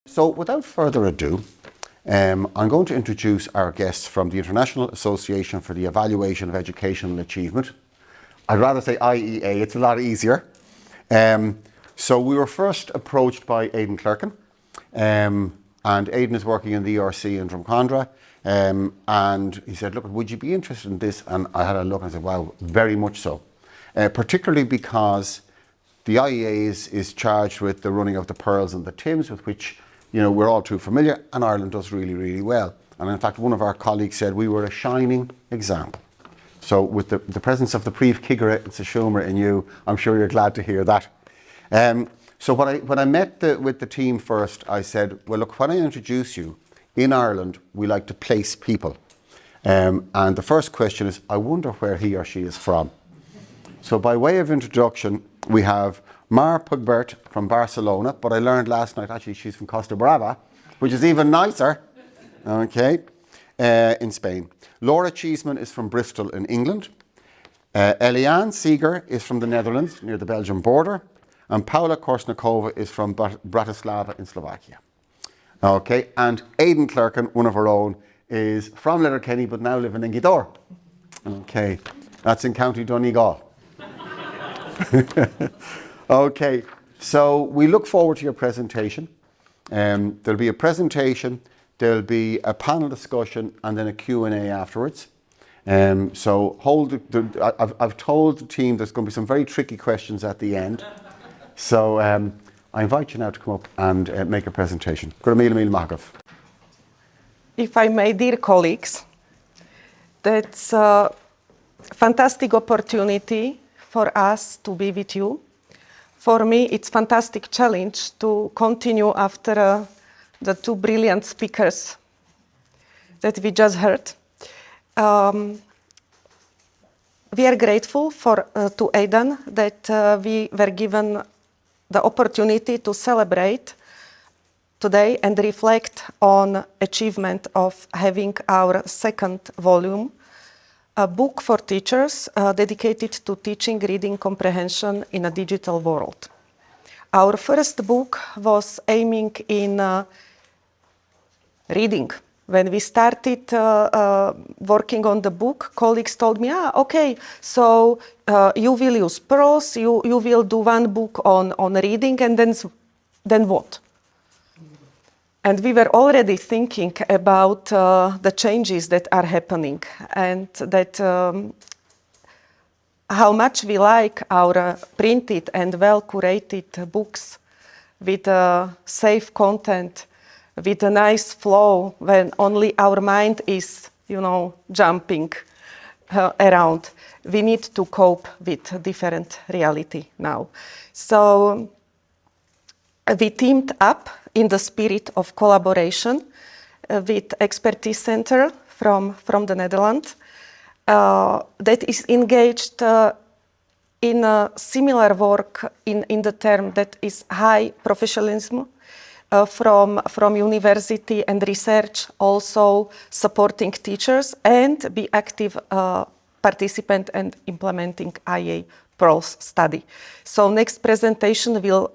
So without further ado, I'm going to introduce our guests from the International Association for the Evaluation of Educational Achievement. I'd rather say IEA, it's a lot easier. So we were first approached by Aidan Clerkin, and Aidan is working in the ERC in Drumcondra, and he said, look, would you be interested in this? And I had a look and I said, wow, very much so. Particularly because the IEA is charged with the running of the PIRLS and the TIMS, with which we're all too familiar, and Ireland does really, really well. And in fact, one of our colleagues said we were a shining example. So with the presence of the Príomh Cigara and Sashomer in you, I'm sure you're glad to hear that. So when I met with the team first, I said, well, look, when I introduce you, in Ireland, we like to place people. And the first question is, I wonder where he or she is from. So by way of introduction, we have Mar Pugbert from Barcelona, but I learned last night, actually, she's from Costa Brava, which is even nicer, okay, in Spain. Laura Cheeseman is from Bristol in England. Eliane Seeger is from the Netherlands, near the Belgian border. And Paula Korsnikova is from Bratislava in Slovakia. Okay, and Aidan Clerkin, one of our own, is from Letterkenny, but now living in Kildare. Okay, that's in County Donegal. Okay, so we look forward to your presentation. There'll be a presentation, there'll be a panel discussion, and then a Q&A afterwards. So I've told the team there's going to be some very tricky questions at the end. So I invite you now to come up and make a presentation. If I may, dear colleagues, that's a fantastic opportunity for us to be with you. For me, it's a fantastic challenge to continue after the two brilliant speakers that we just heard. We are grateful to Aidan that we were given the opportunity to celebrate today and reflect on achievement of having our second volume, a book for teachers dedicated to teaching reading comprehension in a digital world. Our first book was aiming in reading. When we started working on the book, colleagues told me, okay, so you will use PIRLS, you will do one book on reading, and then what? And we were already thinking about the changes that are happening, and that how much we like our printed and well-curated books with safe content, with a nice flow when only our mind is, jumping around. We need to cope with different reality now. So we teamed up in the spirit of collaboration with Expertise Center from the Netherlands that is engaged in a similar work in the term that is high professionalism, from university and research, also supporting teachers and be active participant and implementing IEA PIRLS study. So next presentation will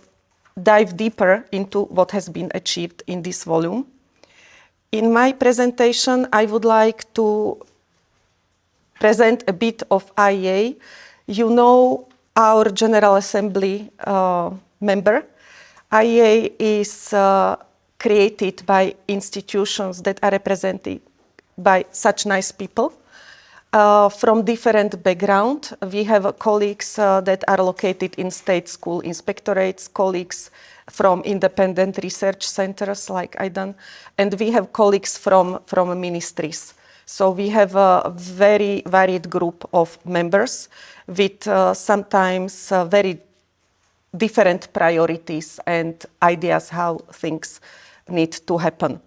dive deeper into what has been achieved in this volume. In my presentation, I would like to present a bit of IEA. You know our General Assembly member. IEA is created by institutions that are represented by such nice people from different backgrounds. We have colleagues that are located in state school inspectorates, colleagues from independent research centers like Aidan, and we have colleagues from ministries. So we have a very varied group of members with sometimes very different priorities and ideas how things need to happen.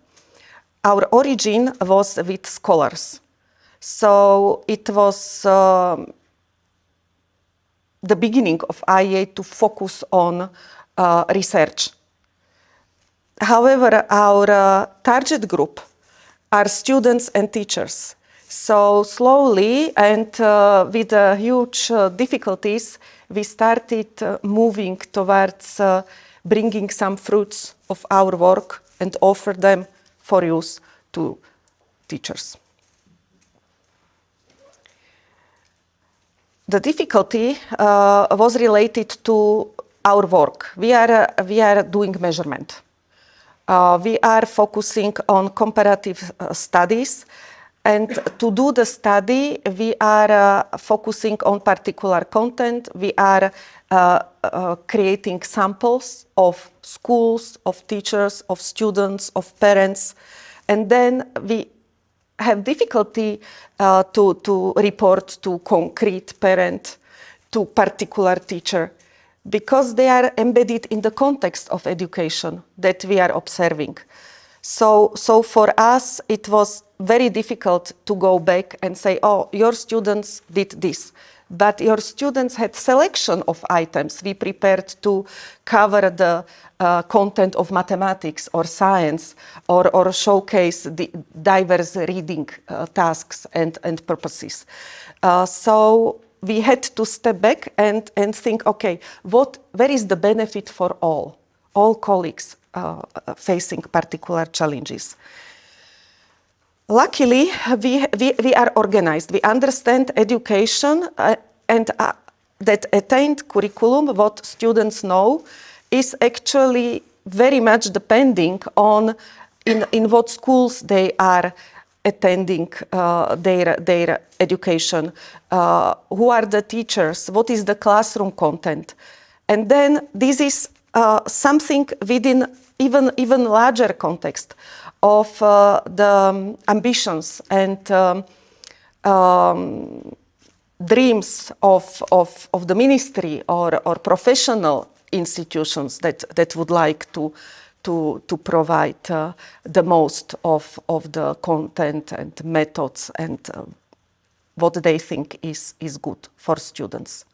Our origin was with scholars. So it was the beginning of IEA to focus on research. However, our target group are students and teachers. So slowly and with huge difficulties, we started moving towards bringing some fruits of our work and offer them for use to teachers. The difficulty was related to our work. We are doing measurement. We are focusing on comparative studies, and to do the study, we are focusing on particular content. We are creating samples of schools, of teachers, of students, of parents, and then we have difficulty to report to concrete parent, to particular teacher, because they are embedded in the context of education that we are observing. So for us, it was very difficult to go back and say, oh, your students did this, but your students had selection of items. We prepared to cover the content of mathematics or science, or showcase the diverse reading tasks and purposes. So we had to step back and think, okay, where is the benefit for all colleagues facing particular challenges? Luckily, we are organized. We understand education and that attained curriculum, what students know, is actually very much depending on in what schools they are attending their education, who are the teachers, what is the classroom content. And then this is something within even larger context of the ambitions and dreams of the ministry or professional institutions that would like to provide the most of the content and methods and what they think is good for students.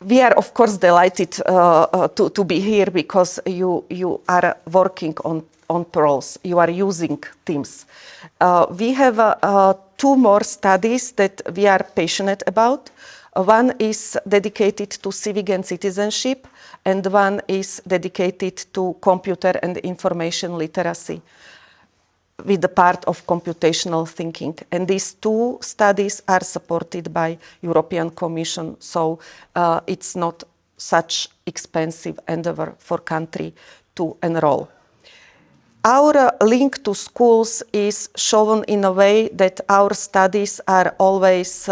We are, of course, delighted to be here because you are working on PIRLS. You are using Teams. We have 2 more studies that we are passionate about. One is dedicated to civic and citizenship, and one is dedicated to computer and information literacy with the part of computational thinking. And these 2 studies are supported by European Commission, so it's not such expensive endeavor for country to enroll. Our link to schools is shown in a way that our studies are always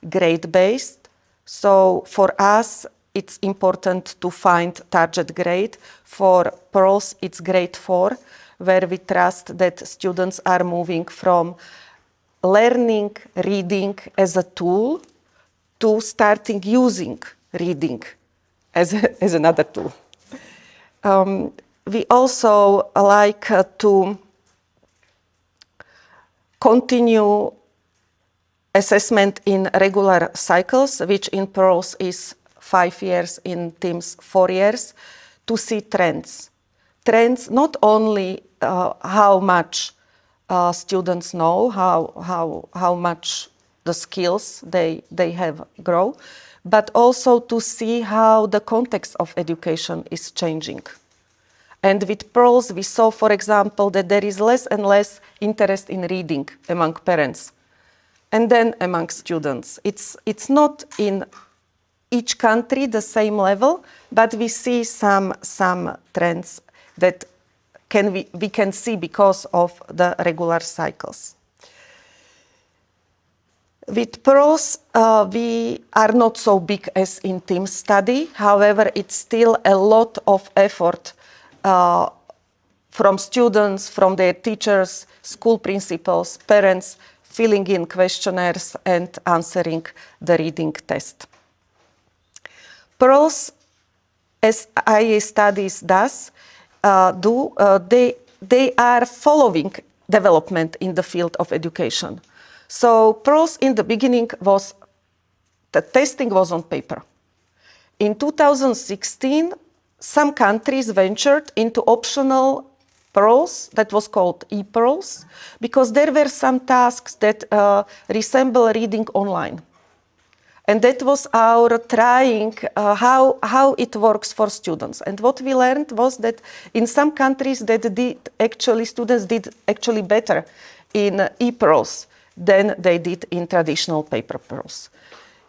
grade-based. So for us, it's important to find target grade. For PIRLS, it's grade 4, where we trust that students are moving from learning reading as a tool to starting using reading as another tool. We also like to continue assessment in regular cycles, which in PIRLS is 5 years, in Teams 4 years, to see trends. Trends not only how much students know, how much the skills they have grow, but also to see how the context of education is changing. And with PIRLS, we saw, for example, that there is less and less interest in reading among parents, and then among students. It's not in each country the same level, but we see some trends that we can see because of the regular cycles. With PIRLS, we are not so big as in Teams study. However, it's still a lot of effort from students, from their teachers, school principals, parents, filling in questionnaires and answering the reading test. PIRLS, as IEA studies they are following development in the field of education. So PIRLS in the beginning the testing was on paper. In 2016, some countries ventured into optional PIRLS that was called e-PIRLS, because there were some tasks that resemble reading online. And that was our trying how it works for students. And what we learned was that in some countries students did actually better in e-PIRLS than they did in traditional paper PIRLS.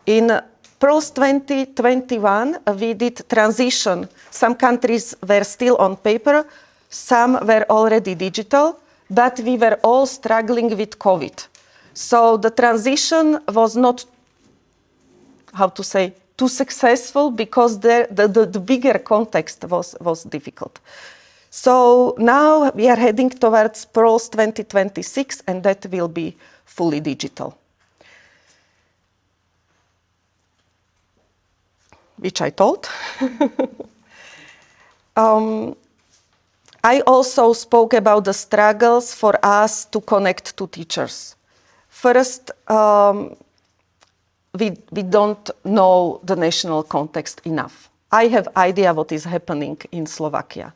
In PIRLS 2021, we did transition. Some countries were still on paper, some were already digital, but we were all struggling with COVID. So the transition was not, too successful because the bigger context was difficult. So now we are heading towards PIRLS 2026, and that will be fully digital. Which I told. I also spoke about the struggles for us to connect to teachers. First, we don't know the national context enough. I have idea what is happening in Slovakia.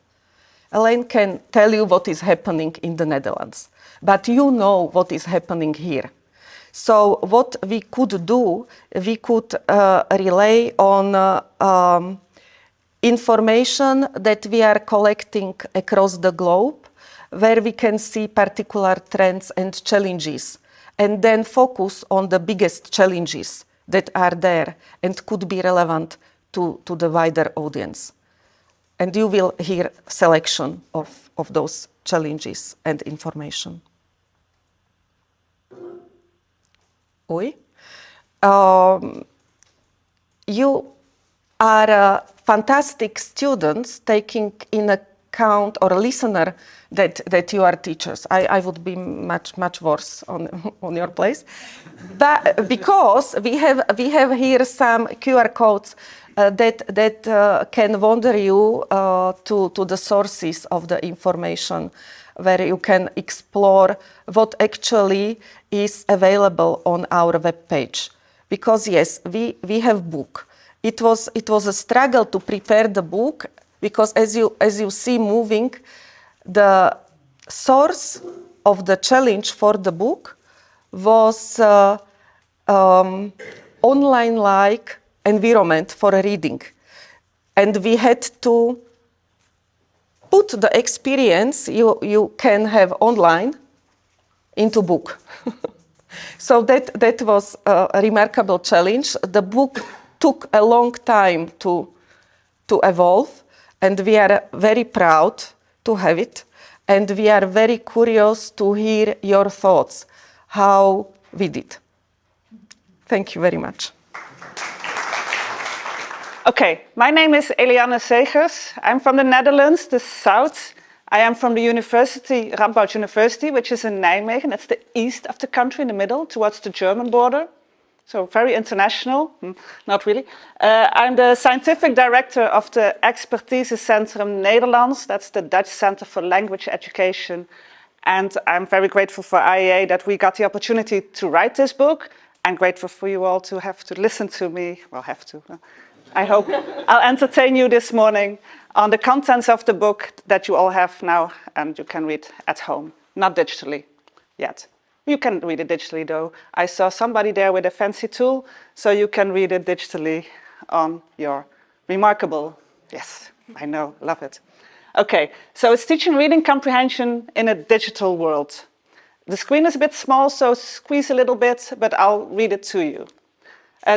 Elaine can tell you what is happening in the Netherlands, but you know what is happening here. So what we could do, we could rely on information that we are collecting across the globe, where we can see particular trends and challenges, and then focus on the biggest challenges that are there and could be relevant to the wider audience. And you will hear selection of those challenges and information. You are fantastic students taking in account, or a listener, that you are teachers. I would be much worse on your place, but because we have here some QR codes that can wander you to the sources of the information, where you can explore what actually is available on our webpage. Because yes, we have book. It was a struggle to prepare the book, because as you see moving, the source of the challenge for the book was online-like environment for reading. And we had to put the experience you can have online into book. So that was a remarkable challenge. The book took a long time to evolve, and we are very proud to have it. And we are very curious to hear your thoughts, how we did. Thank you very much. Okay, my name is Eliane Segers. I'm from the Netherlands, the south. I am from the university, Radboud University, which is in Nijmegen. That's the east of the country, in the middle, towards the German border. So very international, not really. I'm the scientific director of the Expertisecentrum Nederlands. That's the Dutch Center for Language Education. And I'm very grateful for IEA that we got the opportunity to write this book. I'm grateful for you all to have to listen to me. Well, have to. I hope I'll entertain you this morning on the contents of the book that you all have now and you can read at home, not digitally yet. You can read it digitally though. I saw somebody there with a fancy tool, so you can read it digitally on your remarkable, yes, I know, love it. Okay, so it's Teaching Reading Comprehension in a digital world. The screen is a bit small, so squeeze a little bit, but I'll read it to you.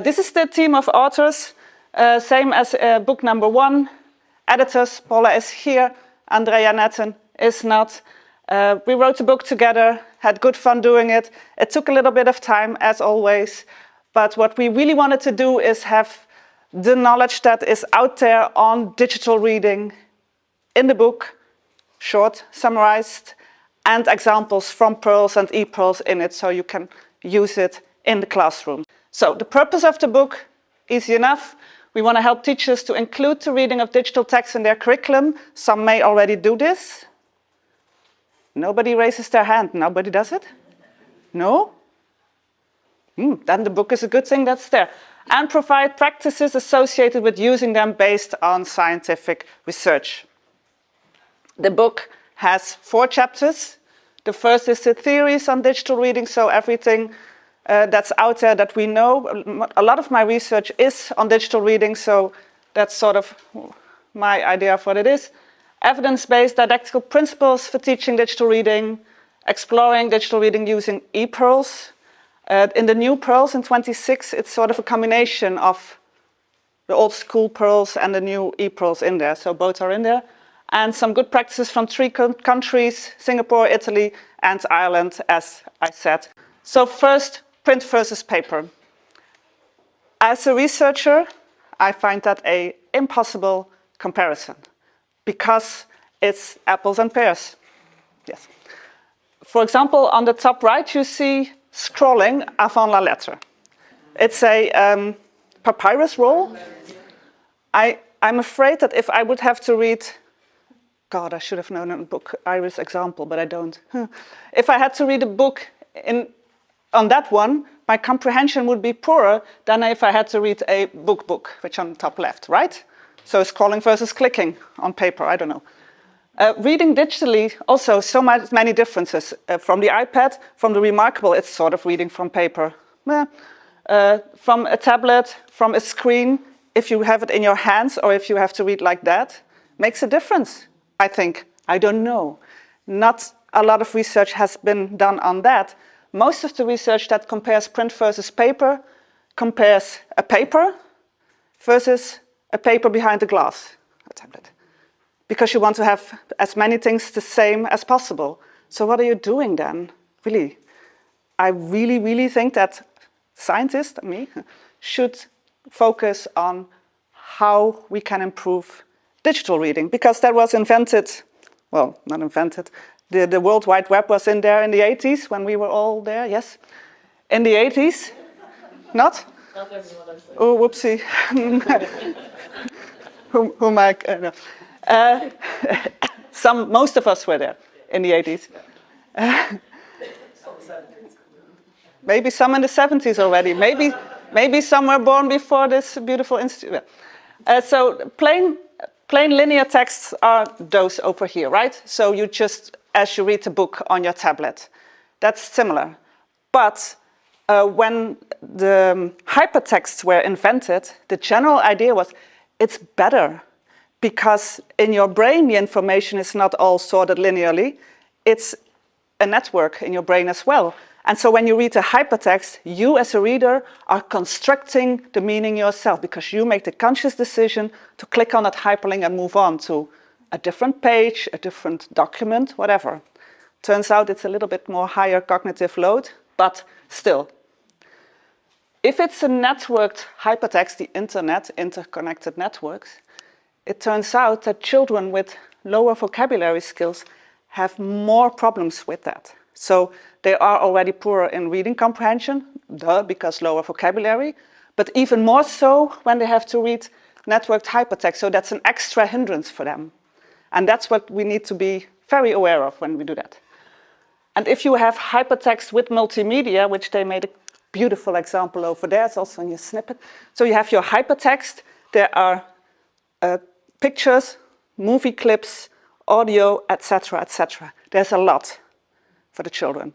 This is the team of authors, same as book number 1. Editors, Paula is here, Andrea Netten is not. We wrote the book together, had good fun doing it. It took a little bit of time, as always, but what we really wanted to do is have the knowledge that is out there on digital reading in the book, short, summarized, and examples from PIRLS and e-PIRLS in it, so you can use it in the classroom. So the purpose of the book, easy enough. We want to help teachers to include the reading of digital text in their curriculum. Some may already do this. Nobody raises their hand. Nobody does it? No? Then the book is a good thing that's there. And provide practices associated with using them based on scientific research. The book has 4 chapters. The first is the theories on digital reading, so everything that's out there that we know. A lot of my research is on digital reading, so that's sort of my idea of what it is. Evidence-based didactical principles for teaching digital reading, exploring digital reading using ePIRLS. In the new PIRLS in 26, it's sort of a combination of the old school PIRLS and the new ePIRLS in there, so both are in there. And some good practices from 3 countries, Singapore, Italy, and Ireland, as I said. So first, print versus paper. As a researcher, I find that an impossible comparison because it's apples and pears. Yes. For example, on the top right, you see scrolling avant la lettre. It's a papyrus roll. I'm afraid that if I would have to read, God, I should have known a book, Iris example, but I don't. If I had to read a book on that one, my comprehension would be poorer than if I had to read a book, which on the top left, right? So scrolling versus clicking on paper, I don't know. Reading digitally, also so many differences. From the iPad, from the Remarkable, it's sort of reading from paper. From a tablet, from a screen, if you have it in your hands or if you have to read like that, makes a difference, I think. I don't know. Not a lot of research has been done on that. Most of the research that compares print versus paper compares a paper versus a paper behind the glass, a tablet. Because you want to have as many things the same as possible. So what are you doing then? Really, I really think that scientists, me, should focus on how we can improve digital reading. Because that was invented, well, not invented, the World Wide Web was in there in the 80s when we were all there, yes? In the 80s? Not? Not everyone, I say. Oh, whoopsie. who am I? No. Most of us were there in the 80s. Maybe some in the 70s already. Maybe some were born before this beautiful institute. So plain linear texts are those over here, right? So you just, as you read the book on your tablet, that's similar. But when the hypertexts were invented, the general idea was it's better because in your brain the information is not all sorted linearly. It's a network in your brain as well. And so when you read a hypertext, you as a reader are constructing the meaning yourself because you make the conscious decision to click on that hyperlink and move on to a different page, a different document, whatever. Turns out it's a little bit more higher cognitive load, but still. If it's a networked hypertext, the internet, interconnected networks, it turns out that children with lower vocabulary skills have more problems with that. So they are already poorer in reading comprehension, because lower vocabulary, but even more so when they have to read networked hypertext. So that's an extra hindrance for them. And that's what we need to be very aware of when we do that. And if you have hypertext with multimedia, which they made a beautiful example over there, it's also in your snippet. So you have your hypertext, there are pictures, movie clips, audio, etc., etc. There's a lot for the children.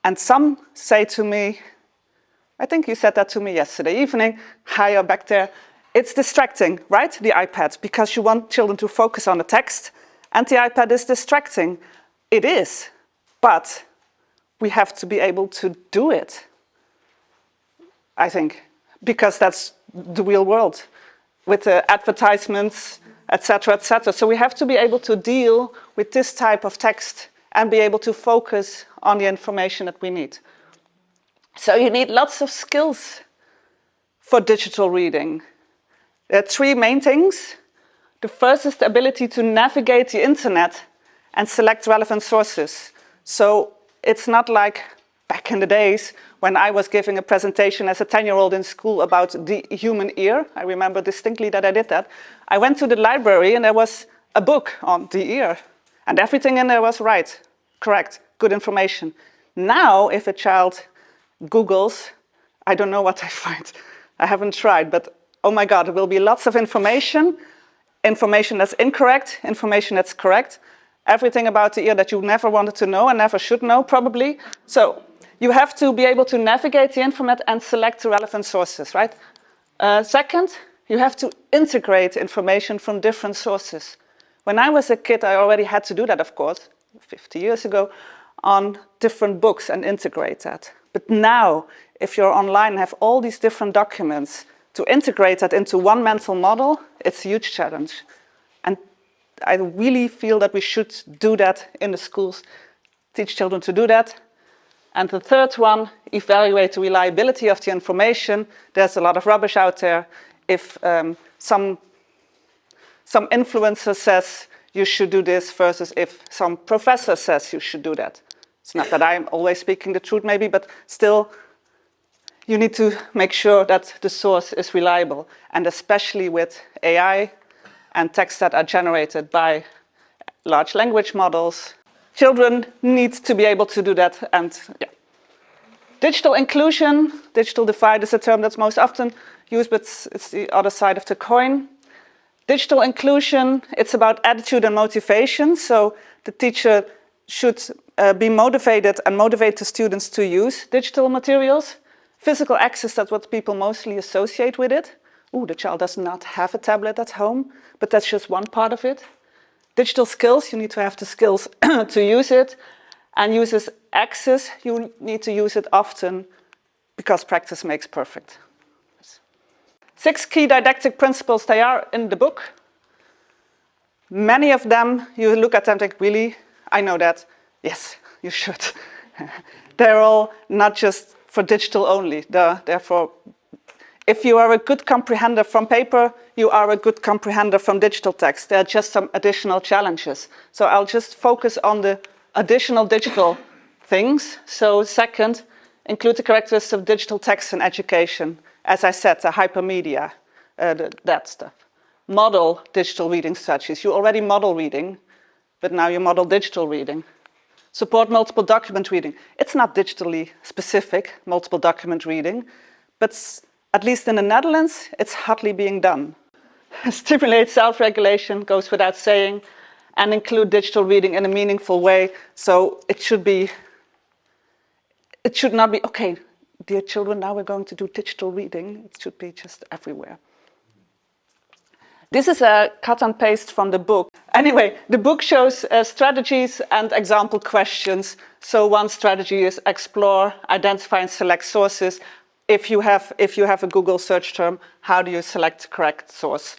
And some say to me, I think you said that to me yesterday evening, higher back there, it's distracting, right, the iPad, because you want children to focus on the text, and the iPad is distracting. It is, but we have to be able to do it, I think, because that's the real world, with the advertisements, etc., etc. So we have to be able to deal with this type of text and be able to focus on the information that we need. So you need lots of skills for digital reading. There are 3 main things. The first is the ability to navigate the internet and select relevant sources. So it's not like back in the days when I was giving a presentation as a 10-year-old in school about the human ear. I remember distinctly that I did that. I went to the library and there was a book on the ear. And everything in there was right, correct, good information. Now, if a child Googles, I don't know what I find. I haven't tried, but oh my God, there will be lots of information that's incorrect, information that's correct, everything about the ear that you never wanted to know and never should know, probably. So You have to be able to navigate the internet and select the relevant sources, right? Second, you have to integrate information from different sources. When I was a kid, I already had to do that, of course, 50 years ago, on different books and integrate that. But now, if you're online and have all these different documents, to integrate that into one mental model, it's a huge challenge. And I really feel that we should do that in the schools, teach children to do that. And the third one, evaluate the reliability of the information. There's a lot of rubbish out there. If some influencer says you should do this versus if some professor says you should do that. It's not that I'm always speaking the truth maybe, but still you need to make sure that the source is reliable. And especially with AI and texts that are generated by large language models, children need to be able to do that. And yeah. Digital inclusion, digital divide is a term that's most often used, but it's the other side of the coin. Digital inclusion, it's about attitude and motivation. So the teacher should be motivated and motivate the students to use digital materials. Physical access, that's what people mostly associate with it. Ooh, the child does not have a tablet at home, but that's just one part of it. Digital skills, you need to have the skills to use it. And uses access, you need to use it often because practice makes perfect. 6 key didactic principles, they are in the book. Many of them, you look at them and think, really? I know that. Yes, you should. They're all not just for digital only. Therefore, if you are a good comprehender from paper, you are a good comprehender from digital text. There are just some additional challenges. So I'll just focus on the additional digital things. So second, include the characteristics of digital text in education. As I said, the hypermedia, that stuff. Model digital reading strategies. You already model reading, but now you model digital reading. Support multiple document reading. It's not digitally specific, multiple document reading, but at least in the Netherlands, it's hardly being done. Stimulate self-regulation, goes without saying, and include digital reading in a meaningful way. So it should not be, okay, dear children, now we're going to do digital reading. It should be just everywhere. This is a cut and paste from the book. Anyway, the book shows strategies and example questions. So one strategy is explore, identify and select sources. If you have a Google search term, how do you select the correct source?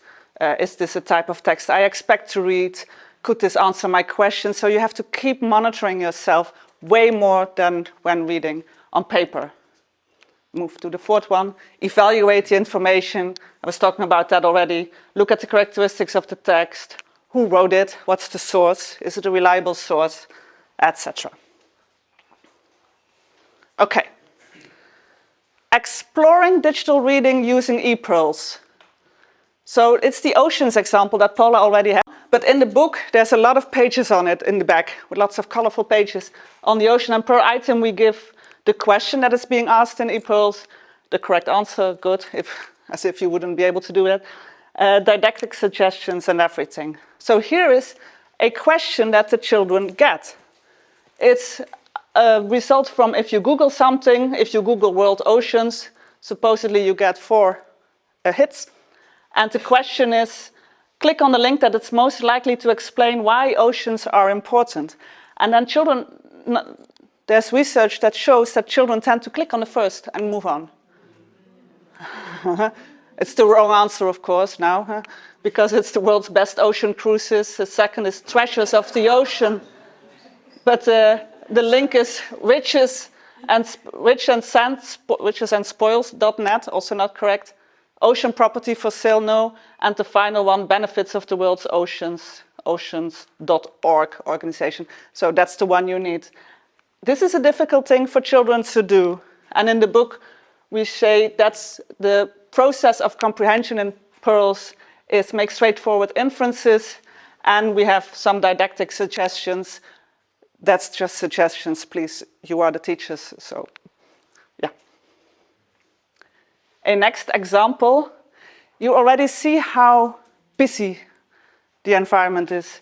Is this a type of text I expect to read? Could this answer my question? So you have to keep monitoring yourself way more than when reading on paper. Move to the fourth one, evaluate the information. I was talking about that already. Look at the characteristics of the text. Who wrote it? What's the source? Is it a reliable source? Etc. Okay. Exploring digital reading using ePIRLS. So it's the oceans example that Paula already had. But in the book, there's a lot of pages on it in the back, with lots of colorful pages on the ocean. And per item, we give the question that is being asked in ePIRLS, the correct answer, good, as if you wouldn't be able to do that, didactic suggestions and everything. So here is a question that the children get. It's a result from if you Google something, if you Google world oceans, supposedly you get 4 hits. And the question is, click on the link that it's most likely to explain why oceans are important. And then children, there's research that shows that children tend to click on the first and move on. It's the wrong answer, of course, now, because it's the world's best ocean cruises. The second is treasures of the ocean. But the link is riches and spoils.net, also not correct. Ocean property for sale, no. And the final one, benefits of the world's oceans, oceans.org organization. So that's the one you need. This is a difficult thing for children to do. And in the book, we say that's the process of comprehension in PIRLS is make straightforward inferences. And we have some didactic suggestions. That's just suggestions, please. You are the teachers, so yeah. A next example, you already see how busy the environment is.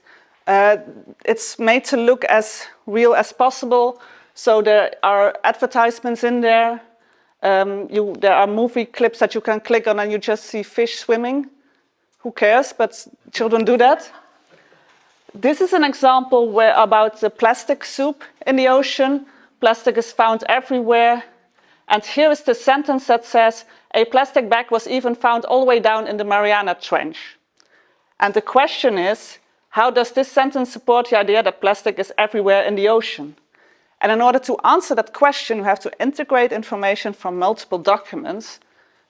It's made to look as real as possible. So there are advertisements in there. There are movie clips that you can click on and you just see fish swimming. Who cares? But children do that. This is an example about the plastic soup in the ocean. Plastic is found everywhere. And here is the sentence that says, a plastic bag was even found all the way down in the Mariana Trench. And the question is, how does this sentence support the idea that plastic is everywhere in the ocean? And in order to answer that question, you have to integrate information from multiple documents,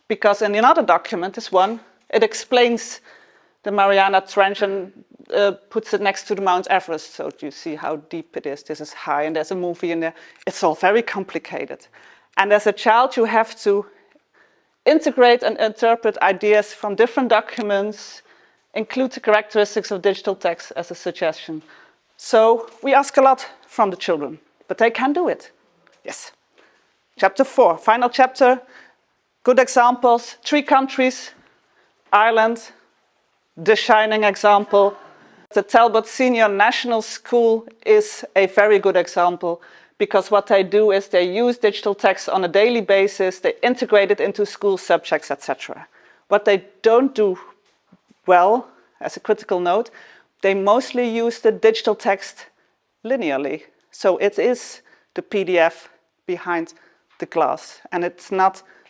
because in another document, this one, it explains the Mariana Trench and puts it next to the Mount Everest. So you see how deep it is. This is high, and there's a movie in there. It's all very complicated. And as a child, you have to integrate and interpret ideas from different documents, include the characteristics of digital text as a suggestion. So we ask a lot from the children, but they can do it. Yes. Chapter 4, final chapter. Good examples, 3 countries, Ireland, the shining example. The Talbot Senior National School is a very good example, because what they do is they use digital text on a daily basis, they integrate it into school subjects, etc. What they don't do well, as a critical note, they mostly use the digital text linearly. So it is the PDF behind the glass, and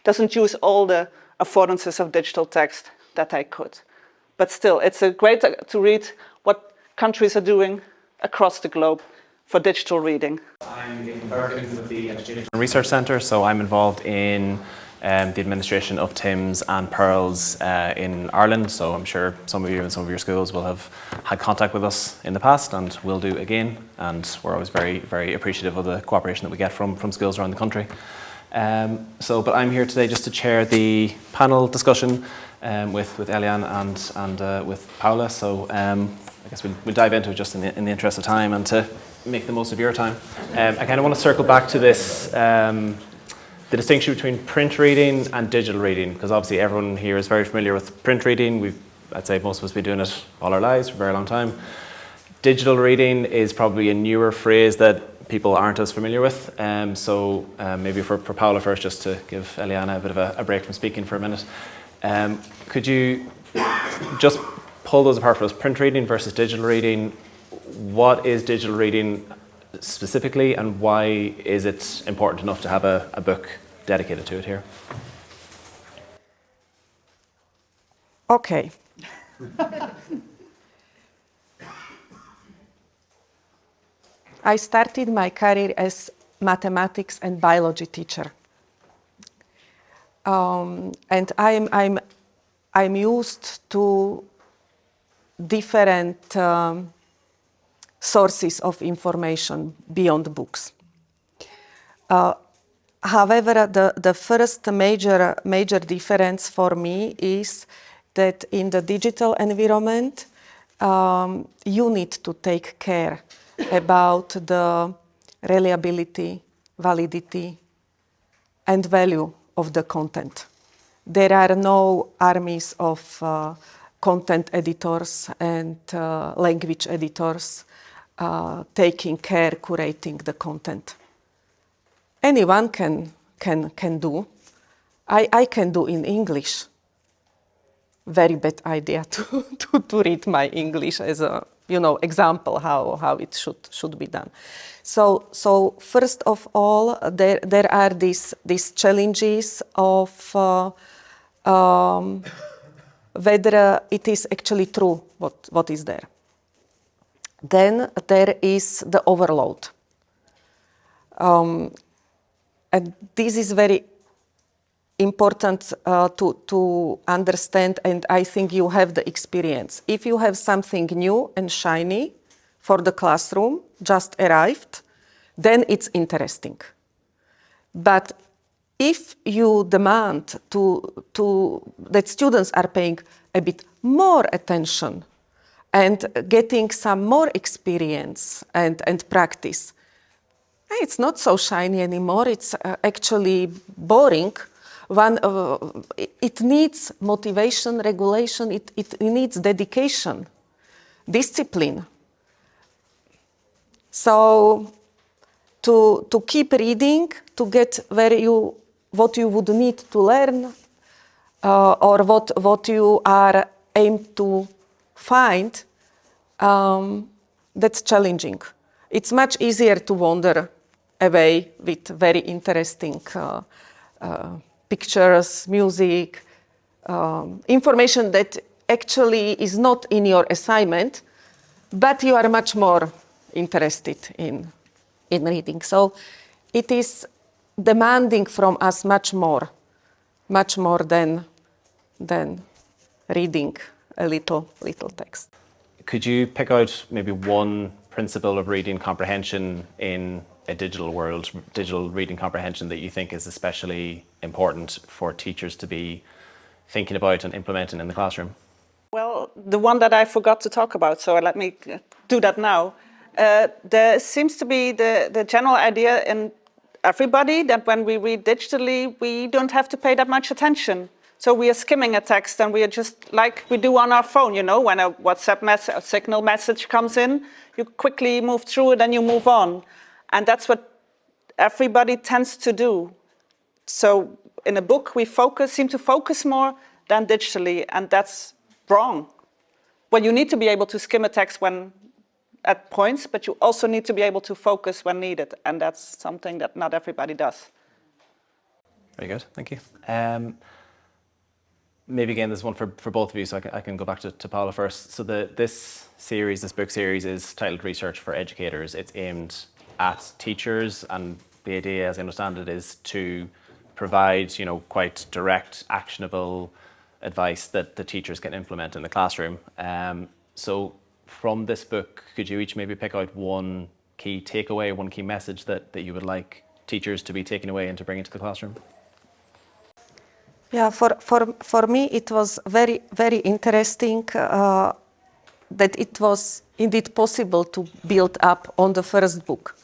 doesn't use all the affordances of digital text that they could. But still, it's a great to read what countries are doing across the globe for digital reading. I'm working with the Teaching Research Centre, so I'm involved in the administration of TIMS and PIRLS in Ireland. So I'm sure some of you in some of your schools will have had contact with us in the past and will do again. And we're always very, very appreciative of the cooperation that we get from schools around the country. But I'm here today just to chair the panel discussion with Eliane and with Paula. So I guess we'll dive into it just in the interest of time and to make the most of your time. I kind of want to circle back to this, the distinction between print reading and digital reading, because obviously everyone here is very familiar with print reading. I'd say most of us have been doing it all our lives for a very long time. Digital reading is probably a newer phrase that people aren't as familiar with. Maybe for Paula first, just to give Eliana a bit of a break from speaking for a minute. Could you just pull those apart for us? Print reading versus digital reading. What is digital reading specifically, and why is it important enough to have a book dedicated to it here? Okay. I started my career as mathematics and biology teacher, and I'm used to different sources of information beyond books. However, the first major difference for me is that in the digital environment, you need to take care about the reliability, validity, and value of the content. There are no armies of content editors and language editors taking care, curating the content. Anyone can do. I can do in English. Very bad idea to read my English as a example how it should be done. So first of all, there are these challenges of whether it is actually true what is there. Then there is the overload. And this is very important to understand, and I think you have the experience. If you have something new and shiny for the classroom, just arrived, then it's interesting. But if you demand that students are paying a bit more attention and getting some more experience and practice, it's not so shiny anymore. It's actually boring. It needs motivation, regulation. It needs dedication, discipline. So to keep reading, to get what you would need to learn, or what you are aimed to find, that's challenging. It's much easier to wander away with very interesting pictures, music, information that actually is not in your assignment, but you are much more interested in reading. So it is demanding from us much more than reading a little text. Could you pick out maybe one principle of reading comprehension in a digital world, digital reading comprehension, that you think is especially important for teachers to be thinking about and implementing in the classroom? Well, the one that I forgot to talk about, so let me do that now. There seems to be the general idea in everybody that when we read digitally, we don't have to pay that much attention. So we are skimming a text and we are just like we do on our phone, you know, when a WhatsApp message, a signal message comes in, you quickly move through it and you move on. And that's what everybody tends to do. So in a book, we seem to focus more than digitally, and that's wrong. Well, you need to be able to skim a text at points, but you also need to be able to focus when needed, and that's something that not everybody does. Very good, thank you. Maybe again, this one for both of you, so I can go back to Paula first. So this book series is titled Research for Educators. It's aimed at teachers, and the idea, as I understand it, is to provide, quite direct, actionable advice that the teachers can implement in the classroom. So from this book, could you each maybe pick out one key takeaway, one key message that you would like teachers to be taking away and to bring into the classroom? Yeah, for me it was very, very interesting that it was indeed possible to build up on the first book.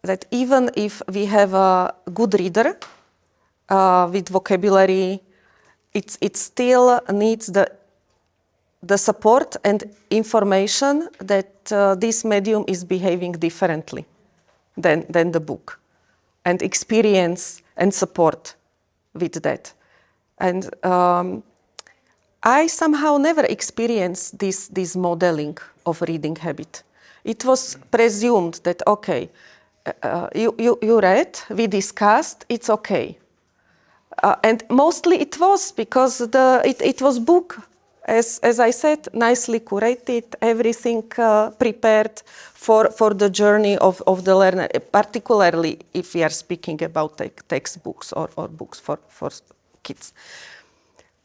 That even if we have a good reader with vocabulary, it still needs the support and information that this medium is behaving differently than the book, and experience and support with that. And I somehow never experienced this modeling of reading habit. It was presumed that, okay, you read, we discussed, it's okay. And mostly it was because it was book, as I said, nicely curated, everything prepared for the journey of the learner, particularly if we are speaking about textbooks or books for kids.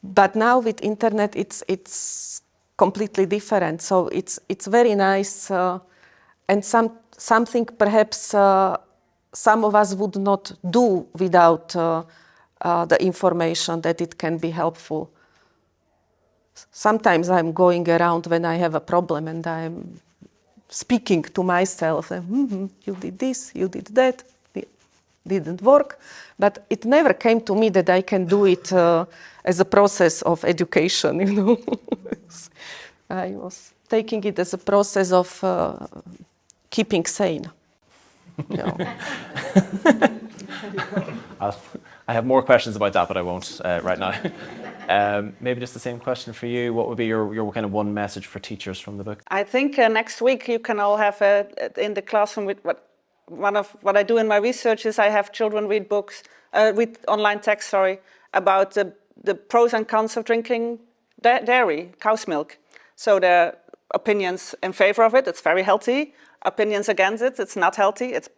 But now with internet, it's completely different. So it's very nice, and something perhaps some of us would not do without the information, that it can be helpful. Sometimes I'm going around when I have a problem and I'm speaking to myself, you did this, you did that, it didn't work. But it never came to me that I can do it as a process of education, I was taking it as a process of keeping sane. I have more questions about that, but I won't right now. Maybe just the same question for you. What would be your kind of one message for teachers from the book? I think next week you can all have in the classroom with one of what I do in my research is I have children read books, read online text, about the pros and cons of drinking dairy, cow's milk. So there are opinions in favor of it, it's very healthy. Opinions against it, it's not healthy, it's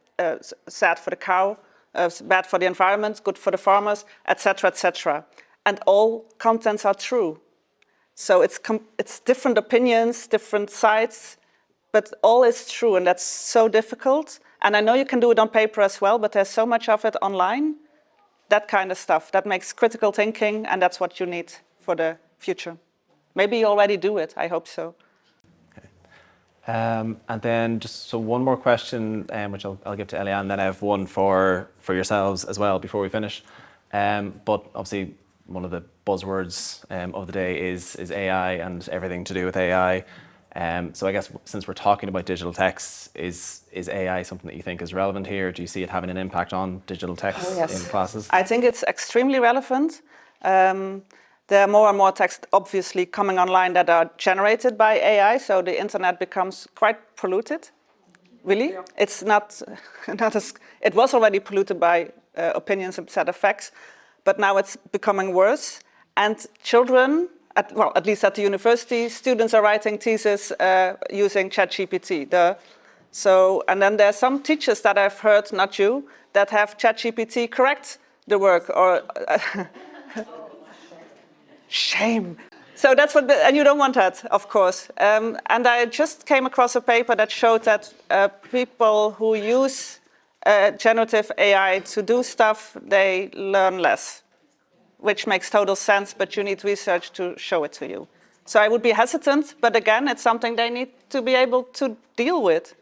sad for the cow, bad for the environment, good for the farmers, etc., etc. And all contents are true. So it's different opinions, different sides, but all is true, and that's so difficult. And I know you can do it on paper as well, but there's so much of it online. That kind of stuff, that makes critical thinking, and that's what you need for the future. Maybe you already do it, I hope so. And then just one more question, which I'll give to Eliane, and then I have one for yourselves as well before we finish. But obviously one of the buzzwords of the day is AI and everything to do with AI. So I guess since we're talking about digital texts, is AI something that you think is relevant here? Do you see it having an impact on digital texts in classes? I think it's extremely relevant. There are more and more texts obviously coming online that are generated by AI, so the internet becomes quite polluted. Really? Yeah. It's not as, it was already polluted by opinions and set of facts, but now it's becoming worse. And children, at least at the university, students are writing theses using ChatGPT. And then there are some teachers that I've heard, not you, that have ChatGPT correct the work or shame. So that's what, and you don't want that, of course. And I just came across a paper that showed that people who use generative AI to do stuff, they learn less, which makes total sense, but you need research to show it to you. So I would be hesitant, but again, it's something they need to be able to deal with.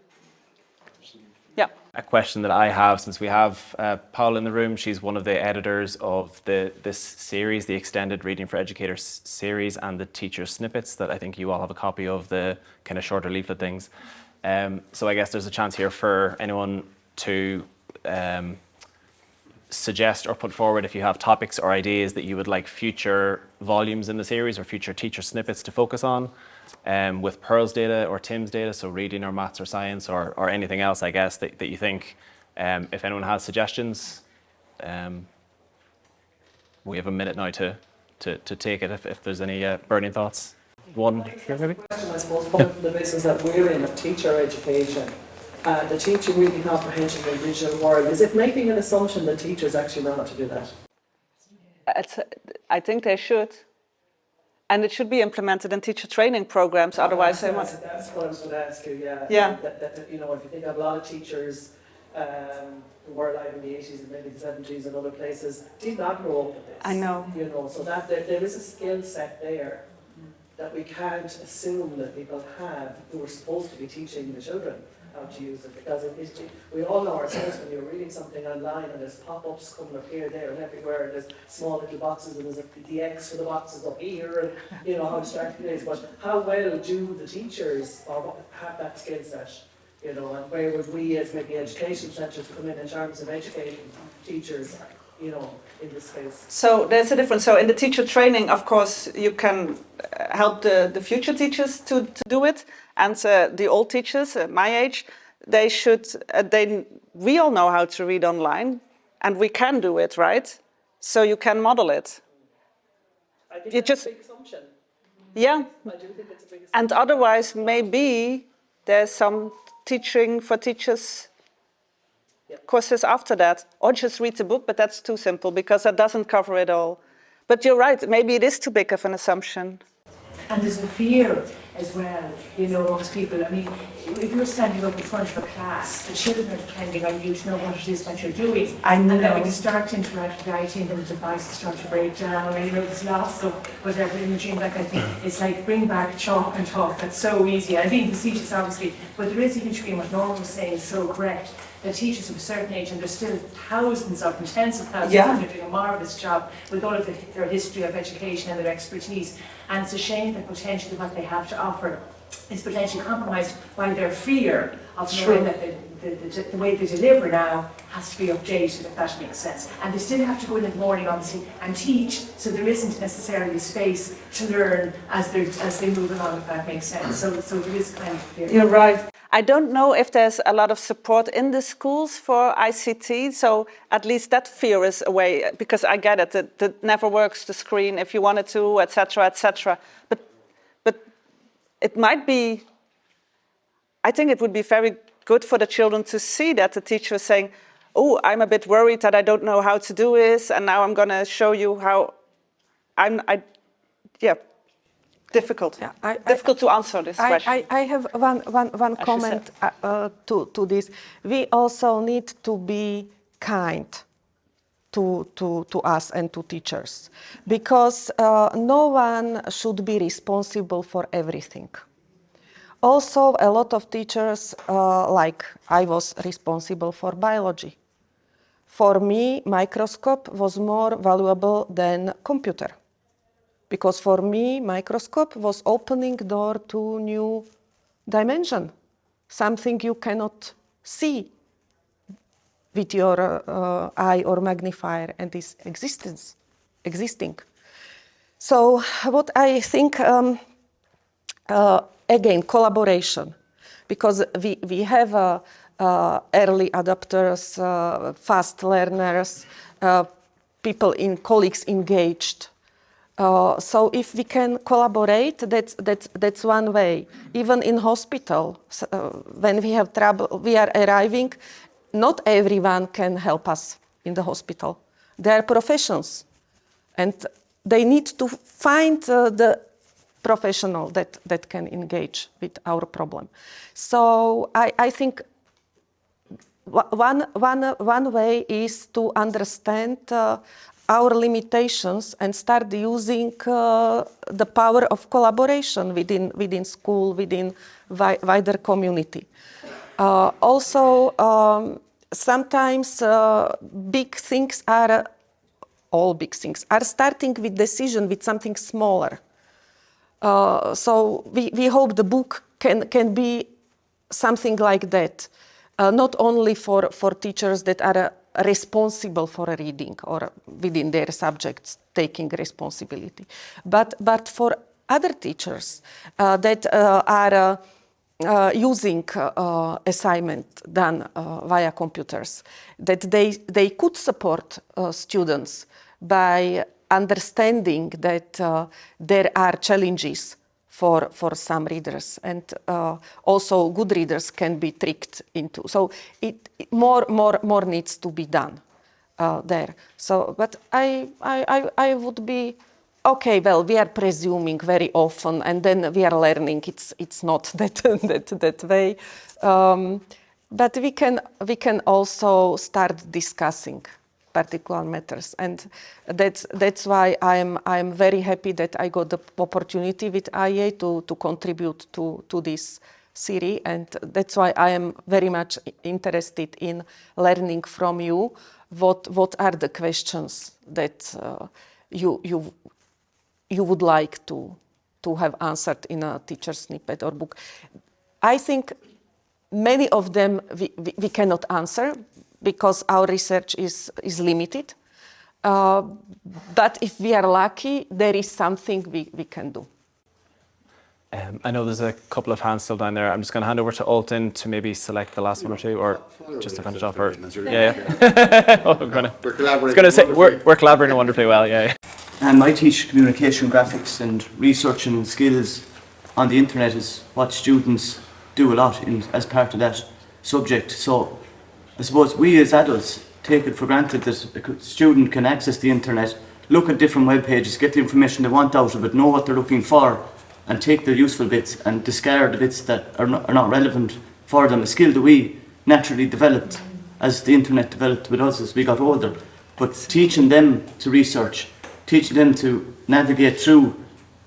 Yeah. A question that I have, since we have Paula in the room, she's one of the editors of this series, the Extended Reading for Educators series, and the teacher snippets that I think you all have a copy of, the kind of shorter leaflet things. So I guess there's a chance here for anyone to suggest or put forward if you have topics or ideas that you would like future volumes in the series or future teacher snippets to focus on. With PIRLS data or TIMS data, so reading or maths or science or anything else, I guess, that you think, if anyone has suggestions, we have a minute now to take it if there's any burning thoughts. One here, maybe? I suppose from the business that we're in of teacher education, the Teaching Reading Comprehension in the digital world, is it making an assumption that teachers actually know how to do that? I think they should. And it should be implemented in teacher training programs, otherwise they won't. That's what I was going to ask you, yeah. Yeah. That, you know, if you think of a lot of teachers who were alive in the 80s and maybe the 70s and other places, did not grow up with this. I know. You know, so that there is a skill set there that we can't assume that people have who are supposed to be teaching the children how to use it, because we all know ourselves when you're reading something online and there's pop-ups coming up here, there and everywhere, and there's small little boxes and there's the X for the boxes up here, and you know how distracting it is. But how well do the teachers have that skill set? You know, and where would we as maybe education centres come in terms of educating teachers, you know, in this space? So there's a difference. So in the teacher training, of course, you can help the future teachers to do it. And the old teachers, my age, they should, we all know how to read online, and we can do it, right? So you can model it. I think that's a big assumption. Yeah. I do think it's a big assumption. And otherwise, maybe there's some teaching for teachers courses after that, or just read the book, but that's too simple because that doesn't cover it all. But you're right, maybe it is too big of an assumption. And there's a fear as well, you know, amongst people. I mean, if you're standing up in front of a class, the children are depending on you to know what it is that you're doing. I know. And then when you start to interact with IT and then the devices start to break down, and you know, there's lots of whatever imaging, that kind of thing. It's like bring back chalk and talk. That's so easy. I think the teachers obviously, but there is a huge fear, what Norman was saying is so correct. The teachers of a certain age, and there's still thousands of them, tens of thousands, and they're doing a marvellous job with all of their history of education and their expertise. And it's a shame that potentially what they have to offer is potentially compromised by their fear of knowing that the way they deliver now has to be updated, if that makes sense. And they still have to go in the morning, obviously, and teach, so there isn't necessarily space to learn as they move along, if that makes sense. So there is kind of fear. You're right. I don't know if there's a lot of support in the schools for ICT, so at least that fear is away, because I get it, it never works, the screen, if you wanted to, etc., etc. But it might be, I think it would be very good for the children to see that the teacher is saying, oh, I'm a bit worried that I don't know how to do this, and now I'm going to show you how difficult. Yeah, difficult to answer this question. I have one comment to this. We also need to be kind to us and to teachers, because no one should be responsible for everything. Also, a lot of teachers, like I was responsible for biology. For me, microscope was more valuable than computer. Because for me, microscope was opening door to new dimension, something you cannot see with your eye or magnifier, and is existing. So what I think, again, collaboration, because we have early adopters, fast learners, colleagues engaged. So if we can collaborate, that's one way. Even in hospital, when we have trouble, we are arriving, not everyone can help us in the hospital. There are professions, and they need to find the professional that can engage with our problem. So I think one way is to understand our limitations and start using the power of collaboration within school, within wider community. Also, sometimes all big things are starting with decision with something smaller. So we hope the book can be something like that, not only for teachers that are responsible for a reading or within their subjects taking responsibility, but for other teachers that are using assignment done via computers, that they could support students by understanding that there are challenges for some readers, and also good readers can be tricked into. So more needs to be done there. So, but I would be okay. Well, we are presuming very often, and then we are learning. It's not that way. But we can also start discussing particular matters, and that's why I'm very happy that I got the opportunity with IEA to contribute to this series, and that's why I am very much interested in learning from you what are the questions that you would like to have answered in a teacher snippet or book. I think many of them we cannot answer, because our research is limited. But if we are lucky, there is something we can do. I know there's a couple of hands still down there. I'm just going to hand over to Alton to maybe select the last one or two, or just to finish off. Or yeah. Oh, we're collaborating. We're collaborating wonderfully well. Yeah. And I teach communication, graphics, and research and skills on the internet is what students do a lot as part of that subject. So I suppose we as adults take it for granted that a student can access the internet, look at different web pages, get the information they want out of it, know what they're looking for, and take the useful bits and discard the bits that are not relevant for them. A skill that we naturally developed as the internet developed with us as we got older. But teaching them to research, teaching them to navigate through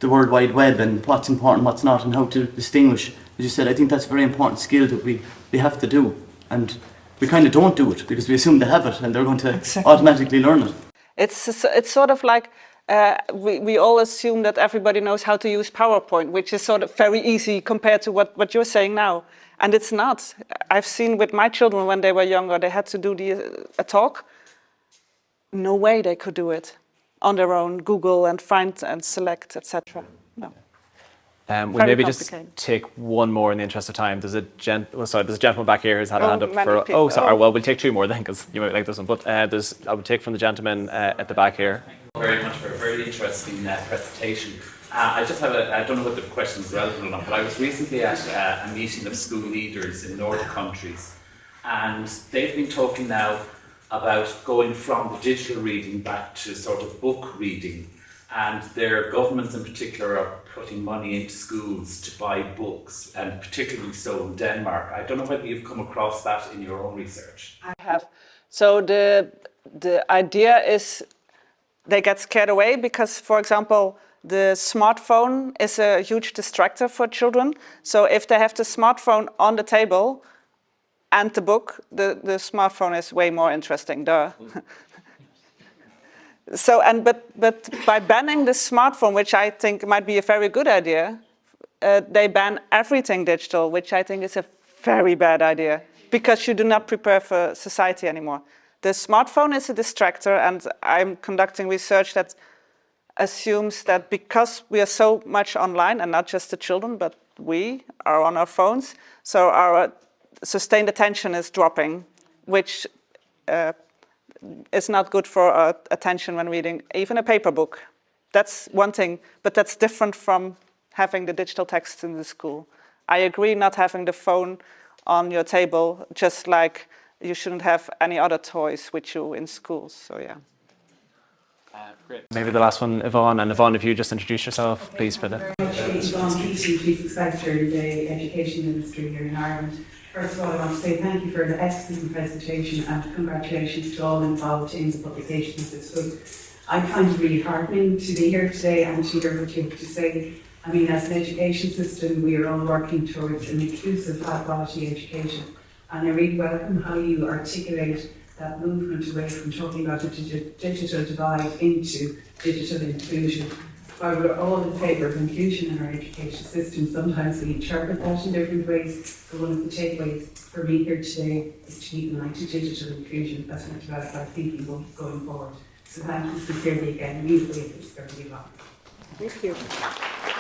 the World Wide Web and what's important, what's not, and how to distinguish, as you said, I think that's a very important skill that we have to do. And we kind of don't do it because we assume they have it and they're going to automatically learn it. It's sort of like we all assume that everybody knows how to use PowerPoint, which is sort of very easy compared to what you're saying now. And it's not. I've seen with my children when they were younger, they had to do a talk. No way they could do it on their own, Google and find and select, etc. No. We'll maybe just take one more in the interest of time. There's a gentleman back here who's had a hand up for. Oh, sorry. Well, we'll take two more then, because you might like this one. But I would take from the gentleman at the back here. Very much for a very interesting presentation. I just have I don't know what the question is relevant or not, but I was recently at a meeting of school leaders in Nordic countries, and they've been talking now about going from the digital reading back to sort of book reading. And their governments in particular are putting money into schools to buy books, and particularly so in Denmark. I don't know whether you've come across that in your own research. I have. So the idea is they get scared away because, for example, the smartphone is a huge distractor for children. So if they have the smartphone on the table and the book, the smartphone is way more interesting. Duh. So but by banning the smartphone, which I think might be a very good idea they ban everything digital, which I think is a very bad idea, because you do not prepare for society anymore. The smartphone is a distractor, and I'm conducting research that assumes that because we are so much online, and not just the children, but we are on our phones, so our sustained attention is dropping, which is not good for our attention when reading even a paper book. That's one thing, but that's different from having the digital text in the school. I agree not having the phone on your table, just like you shouldn't have any other toys with you in schools, so yeah. Great. Maybe the last one, Yvonne. And Yvonne, if you just introduce yourself, please, for the... Yvonne Keating, Chief Inspector in the Education Industry here in Ireland. First of all, I want to say thank you for the excellent presentation and congratulations to all involved in the publication of this book. I find it really heartening to be here today and to hear what you have to say. I mean, as an education system, we are all working towards an inclusive, high-quality education. And I really welcome how you articulate that movement away from talking about a digital divide into digital inclusion. While we're all in favour of inclusion in our education system, sometimes we interpret that in different ways. But one of the takeaways for me here today is to keep in mind to digital inclusion as we develop our thinking going forward. So thank you sincerely again. We believe it's going to be long. Thank you.